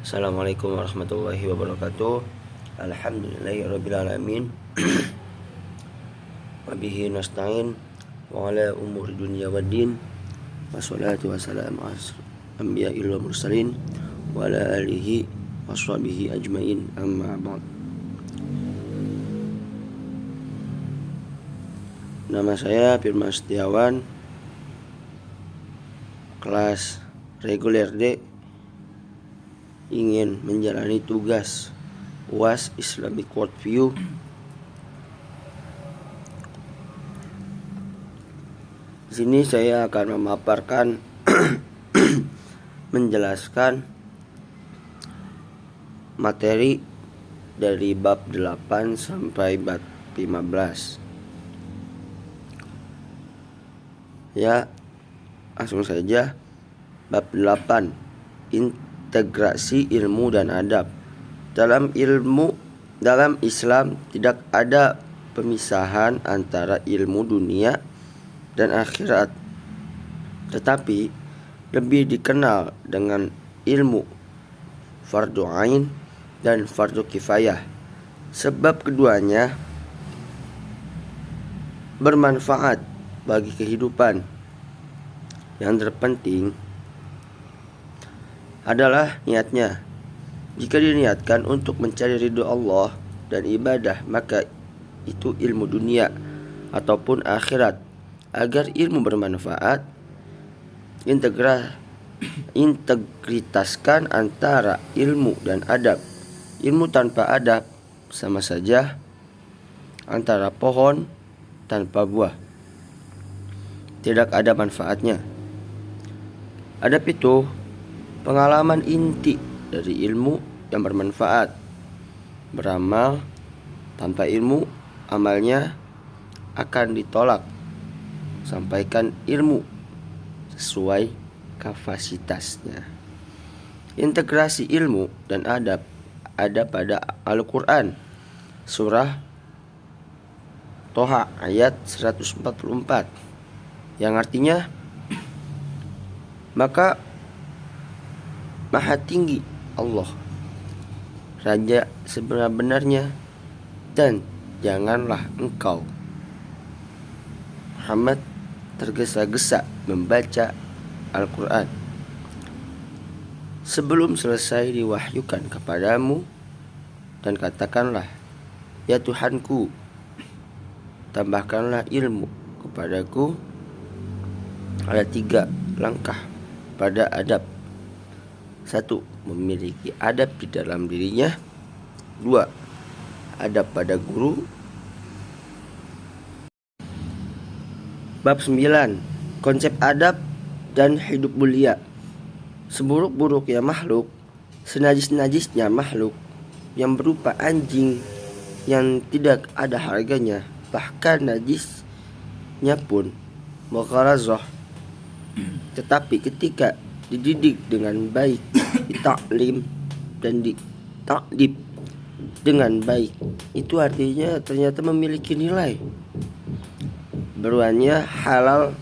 Assalamualaikum warahmatullahi wabarakatuh. Alhamdulillahirrabbilalamin. Wabihi nasta'in wa ala umur dunia waddin. Wassalatu wassalamu ala anbiya'il wa mursalin wa ala alihi wa sahbihi ajmain, amma ba'd. Nama saya Firman Setiawan, kelas reguler D, ingin menjalani tugas UAS Islamic Worldview di sini. Saya akan memaparkan menjelaskan materi dari bab 8 sampai bab 15. Ya, langsung saja. Bab 8, integrasi ilmu dan adab. Dalam Islam tidak ada pemisahan antara ilmu dunia dan akhirat, tetapi lebih dikenal dengan ilmu fardu ain dan fardu kifayah, sebab keduanya bermanfaat bagi kehidupan. Yang terpenting adalah niatnya. Jika diniatkan untuk mencari ridho Allah dan ibadah, maka itu ilmu dunia ataupun akhirat. Agar ilmu bermanfaat, integritaskan antara ilmu dan adab. Ilmu tanpa adab sama saja antara pohon tanpa buah, tidak ada manfaatnya. Adab itu pengalaman inti dari ilmu yang bermanfaat. Beramal tanpa ilmu, amalnya akan ditolak. Sampaikan ilmu sesuai kapasitasnya. Integrasi ilmu dan adab ada pada Al-Quran, surah Toha ayat 144, yang artinya, maka Maha tinggi Allah, Raja sebenar-benarnya, dan janganlah engkau Muhammad tergesa-gesa membaca Al-Quran sebelum selesai diwahyukan kepadamu, dan katakanlah, ya Tuhanku, tambahkanlah ilmu kepadaku. Ada 3 langkah pada adab. 1. Memiliki adab di dalam dirinya. 2. Adab pada guru. Bab 9. Konsep adab dan hidup mulia. Seburuk-buruknya makhluk, senajis-najisnya makhluk yang berupa anjing yang tidak ada harganya, bahkan najisnya pun mugharazah, tetapi ketika dididik dengan baik, ditaklim dan ditakdib dengan baik, itu artinya ternyata memiliki nilai, beruannya halal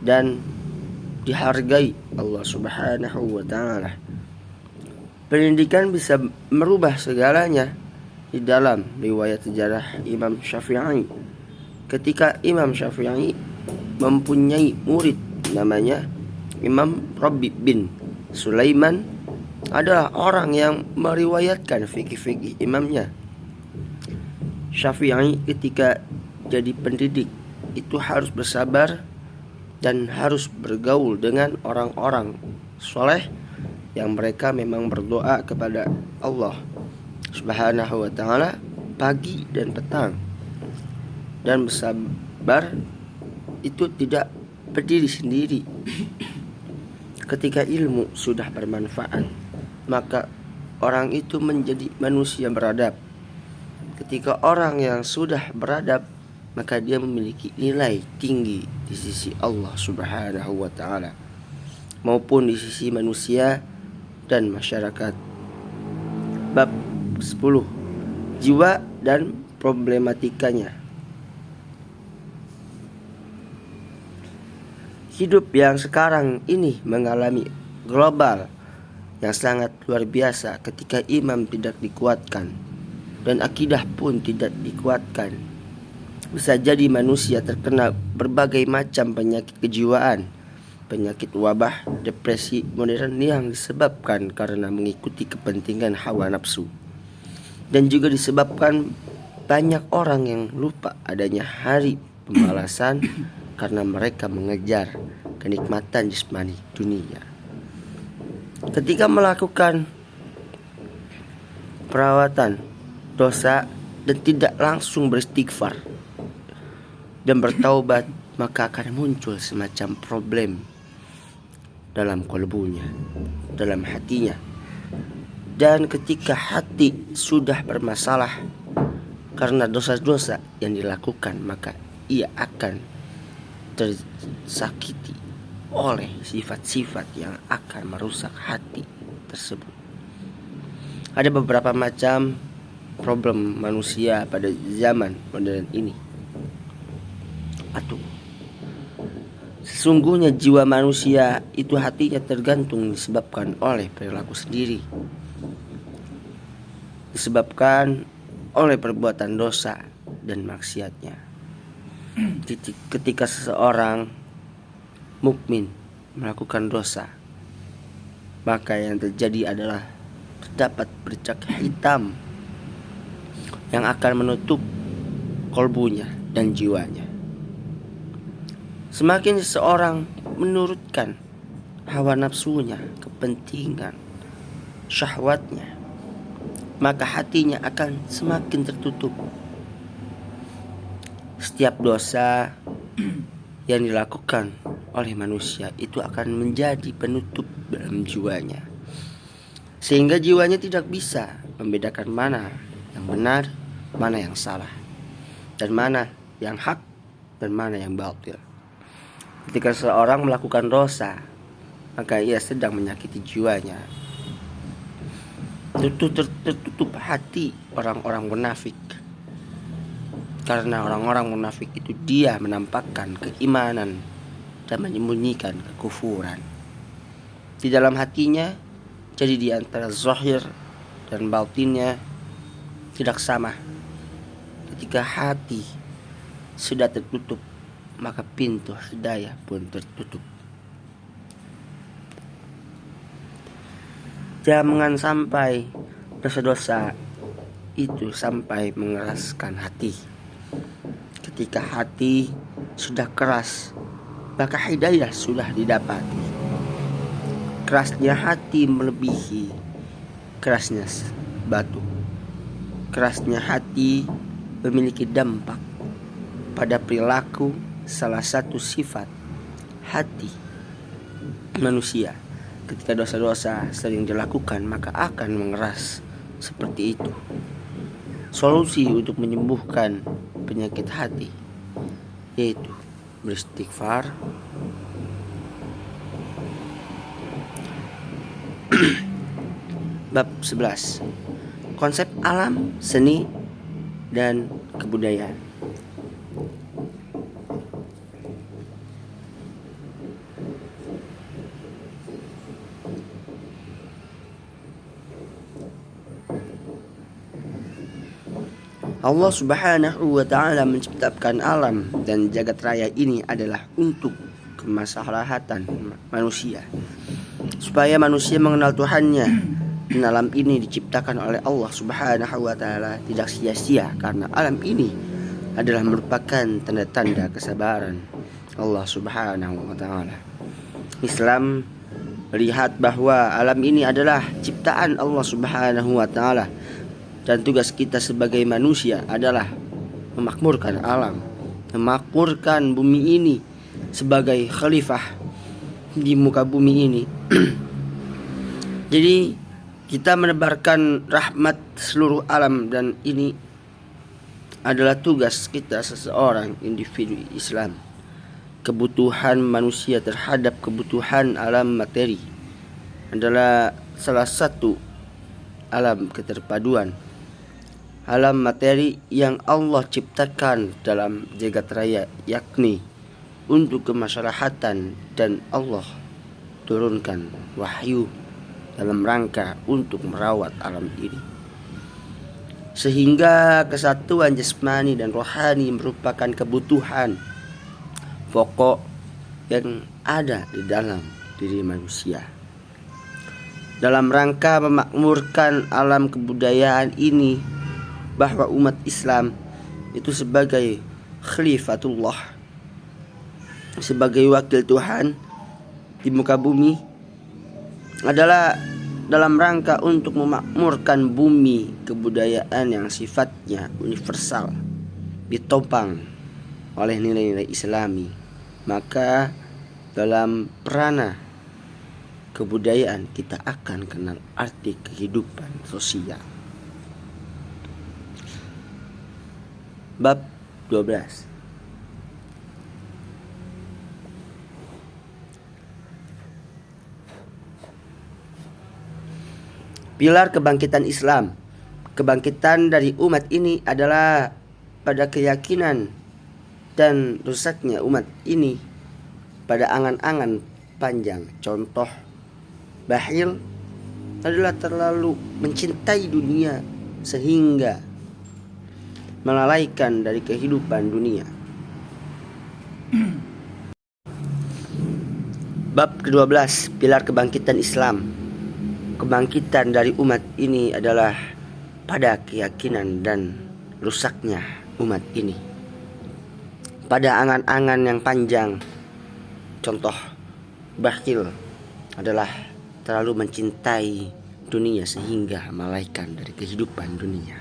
dan dihargai Allah Subhanahu wa ta'ala. Pendidikan bisa merubah segalanya. Di dalam riwayat sejarah Imam Syafi'i, ketika Imam Syafi'i mempunyai murid namanya Imam Rabi bin Sulaiman, adalah orang yang meriwayatkan fikih-fikih imamnya. Syafi'i ketika jadi pendidik itu harus bersabar dan harus bergaul dengan orang-orang soleh yang mereka memang berdoa kepada Allah Subhanahu wa ta'ala pagi dan petang. Dan bersabar itu tidak berdiri sendiri. Ketika ilmu sudah bermanfaat, maka orang itu menjadi manusia beradab. Ketika orang yang sudah beradab, maka dia memiliki nilai tinggi di sisi Allah Subhanahu wa ta'ala maupun di sisi manusia dan masyarakat. Bab 10. Jiwa dan problematikanya. Hidup yang sekarang ini mengalami global yang sangat luar biasa ketika imam tidak dikuatkan dan akidah pun tidak dikuatkan. Bisa jadi manusia terkena berbagai macam penyakit kejiwaan, penyakit wabah, depresi modern yang disebabkan karena mengikuti kepentingan hawa nafsu. Dan juga disebabkan banyak orang yang lupa adanya hari pembalasan karena mereka mengejar kenikmatan jasmani dunia. Ketika melakukan perawatan dosa dan tidak langsung beristighfar dan bertaubat, maka akan muncul semacam problem dalam kalbunya, dalam hatinya. Dan ketika hati sudah bermasalah karena dosa-dosa yang dilakukan, maka ia akan tersakiti oleh sifat-sifat yang akan merusak hati tersebut. Ada beberapa macam problem manusia pada zaman modern ini. Sesungguhnya jiwa manusia itu hatinya tergantung disebabkan oleh perilaku sendiri, disebabkan oleh perbuatan dosa dan maksiatnya. Ketika seseorang mukmin melakukan dosa, maka yang terjadi adalah terdapat bercak hitam yang akan menutup kalbunya dan jiwanya. Semakin seseorang menurutkan hawa nafsunya, kepentingan, syahwatnya, maka hatinya akan semakin tertutup. Setiap dosa yang dilakukan oleh manusia itu akan menjadi penutup dalam jiwanya, sehingga jiwanya tidak bisa membedakan mana yang benar, mana yang salah, dan mana yang hak dan mana yang batil. Ketika seorang melakukan dosa, maka ia sedang menyakiti jiwanya. Tertutup hati orang-orang munafik, karena orang-orang munafik itu dia menampakkan keimanan dan menyembunyikan kekufuran di dalam hatinya. Jadi di antara zahir dan batinnya tidak sama. Ketika hati sudah tertutup, maka pintu hidayah pun tertutup. Jangan sampai dosa-dosa itu sampai mengeraskan hati. Ketika hati sudah keras, maka hidayah sudah didapati. Kerasnya hati melebihi kerasnya batu. Kerasnya hati memiliki dampak pada perilaku. Salah satu sifat hati manusia ketika dosa-dosa sering dilakukan, maka akan mengeras seperti itu. Solusi untuk menyembuhkan penyakit hati yaitu beristighfar, Bab 11. Konsep alam, seni, dan kebudayaan. Allah Subhanahu wa ta'ala menciptakan alam dan jagat raya ini adalah untuk kemaslahatan manusia, supaya manusia mengenal Tuhannya. Dan alam ini diciptakan oleh Allah Subhanahu wa ta'ala tidak sia-sia, karena alam ini adalah merupakan tanda-tanda kesabaran Allah Subhanahu wa ta'ala. Islam melihat bahwa alam ini adalah ciptaan Allah Subhanahu wa ta'ala, dan tugas kita sebagai manusia adalah memakmurkan alam, memakmurkan bumi ini sebagai khalifah di muka bumi ini. Jadi kita menebarkan rahmat seluruh alam, dan ini adalah tugas kita seseorang individu Islam. Kebutuhan manusia terhadap kebutuhan alam materi adalah salah satu alam keterpaduan, alam materi yang Allah ciptakan dalam jagat raya, yakni untuk kemaslahatan, dan Allah turunkan wahyu dalam rangka untuk merawat alam ini. Sehingga kesatuan jasmani dan rohani merupakan kebutuhan pokok yang ada di dalam diri manusia. Dalam rangka memakmurkan alam kebudayaan ini, bahwa umat Islam itu sebagai khalifatullah, sebagai wakil Tuhan di muka bumi, adalah dalam rangka untuk memakmurkan bumi kebudayaan yang sifatnya universal, ditopang oleh nilai-nilai Islami. Maka dalam perana kebudayaan kita akan kenal arti kehidupan sosial. Bab 12. Pilar kebangkitan Islam. Kebangkitan dari umat ini adalah pada keyakinan dan rusaknya umat ini pada angan-angan panjang. Contoh, bakhil adalah terlalu mencintai dunia sehingga melalaikan dari kehidupan dunia. Bab ke-12, pilar kebangkitan Islam. Kebangkitan dari umat ini adalah pada keyakinan dan rusaknya umat ini pada angan-angan yang panjang. Contoh, bakhil adalah terlalu mencintai dunia sehingga melalaikan dari kehidupan dunia.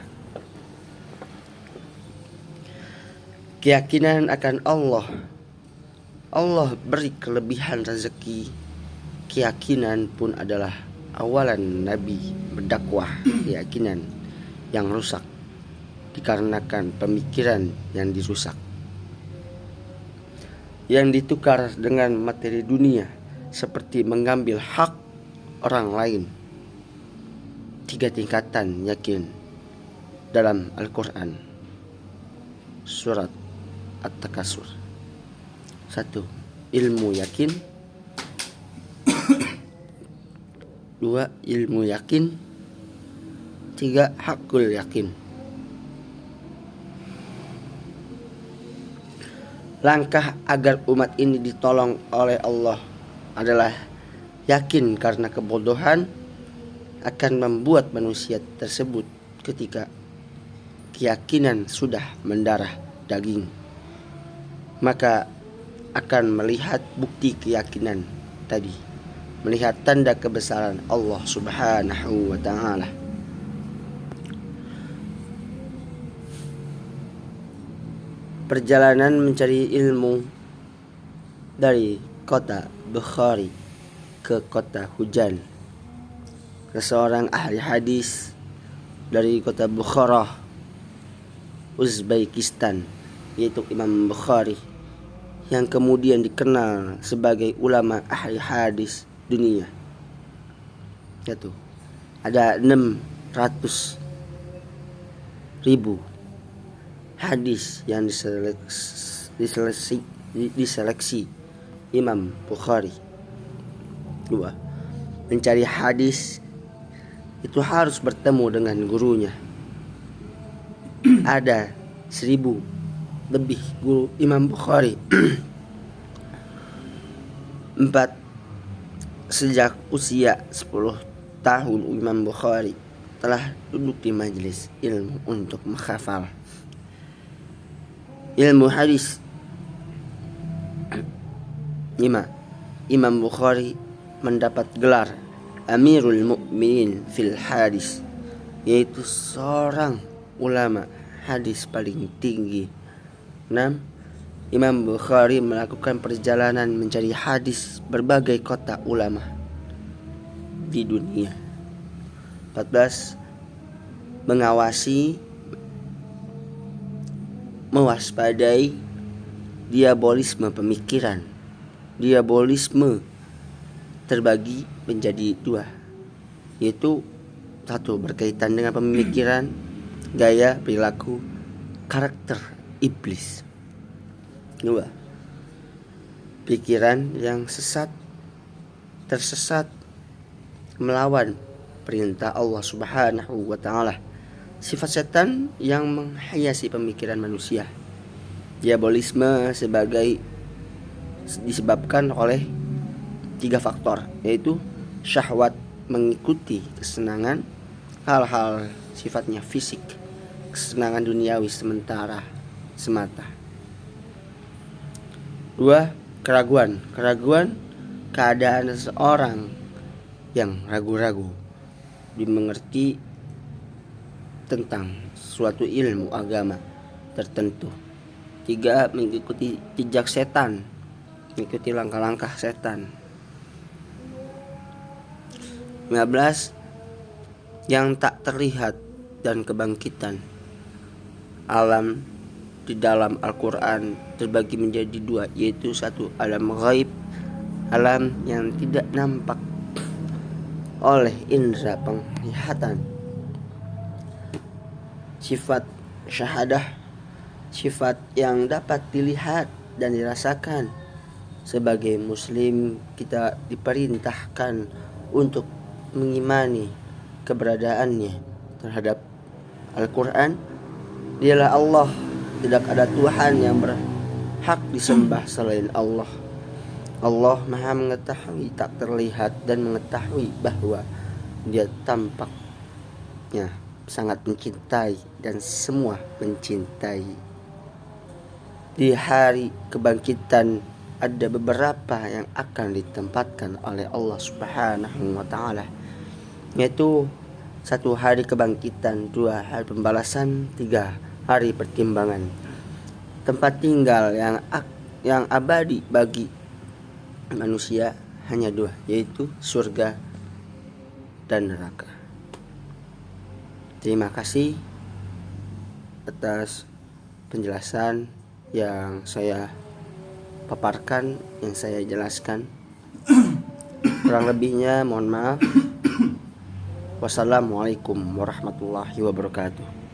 Keyakinan akan Allah beri kelebihan rezeki. Keyakinan pun adalah awalan Nabi berdakwah. Keyakinan yang rusak dikarenakan pemikiran yang dirusak, yang ditukar dengan materi dunia, seperti mengambil hak orang lain. 3 tingkatan yakin dalam Al-Quran, surat At-Takasur. 1. Ilmu yakin. 2. Ilmu yakin. 3. Hakul yakin. Langkah agar umat ini ditolong oleh Allah adalah yakin, karena kebodohan akan membuat manusia tersebut ketika keyakinan sudah mendarah daging, maka akan melihat bukti keyakinan tadi, melihat tanda kebesaran Allah Subhanahu wa ta'ala. Perjalanan mencari ilmu dari kota Bukhari ke kota Hujan. Seseorang ahli hadis dari kota Bukhara, Uzbekistan, yaitu Imam Bukhari, yang kemudian dikenal sebagai ulama ahli hadis dunia. Yaitu ada 600.000 hadis yang diseleksi Imam Bukhari. 2. Mencari hadis itu harus bertemu dengan gurunya. Ada 1.000 lebih guru Imam Bukhari. 4. Sejak usia 10 tahun Imam Bukhari telah duduk di majelis ilmu untuk menghafal ilmu hadis. 5. Imam Bukhari mendapat gelar Amirul Mukminin fil Hadis, yaitu seorang ulama hadis paling tinggi. 6. Imam Bukhari melakukan perjalanan mencari hadis berbagai kota ulama di dunia. 14. Mengawasi, mewaspadai diabolisme pemikiran. Diabolisme terbagi menjadi 2, yaitu 1. Berkaitan dengan pemikiran, gaya, perilaku, karakter iblis. 2. Pikiran yang sesat, tersesat, melawan perintah Allah Subhanahu wa taala. Sifat setan yang menghiasi pemikiran manusia. Diabolisme disebabkan oleh 3 faktor, yaitu syahwat mengikuti kesenangan hal-hal sifatnya fisik, kesenangan duniawi sementara semata. 2. Keraguan keadaan seseorang yang ragu-ragu dimengerti tentang suatu ilmu agama tertentu. 3. Mengikuti jejak setan, mengikuti langkah-langkah setan. 15. Yang tak terlihat dan kebangkitan. Alam di dalam Al-Quran terbagi menjadi 2, yaitu 1 alam ghaib, alam yang tidak nampak oleh indera penglihatan. Sifat syahadah, sifat yang dapat dilihat dan dirasakan. Sebagai muslim, kita diperintahkan untuk mengimani keberadaannya terhadap Al-Quran. Dialah Allah, tidak ada Tuhan yang berhak disembah selain Allah. Allah Maha mengetahui tak terlihat dan mengetahui bahwa Dia tampaknya sangat mencintai dan semua mencintai. Di hari kebangkitan ada beberapa yang akan ditempatkan oleh Allah Subhanahu wa taala, yaitu 1 hari kebangkitan, 2 hari pembalasan, 3 hari pertimbangan. Tempat tinggal yang abadi bagi manusia hanya 2, yaitu surga dan neraka. Terima kasih atas penjelasan yang saya paparkan, yang saya jelaskan. Kurang lebihnya mohon maaf. Wassalamualaikum warahmatullahi wabarakatuh.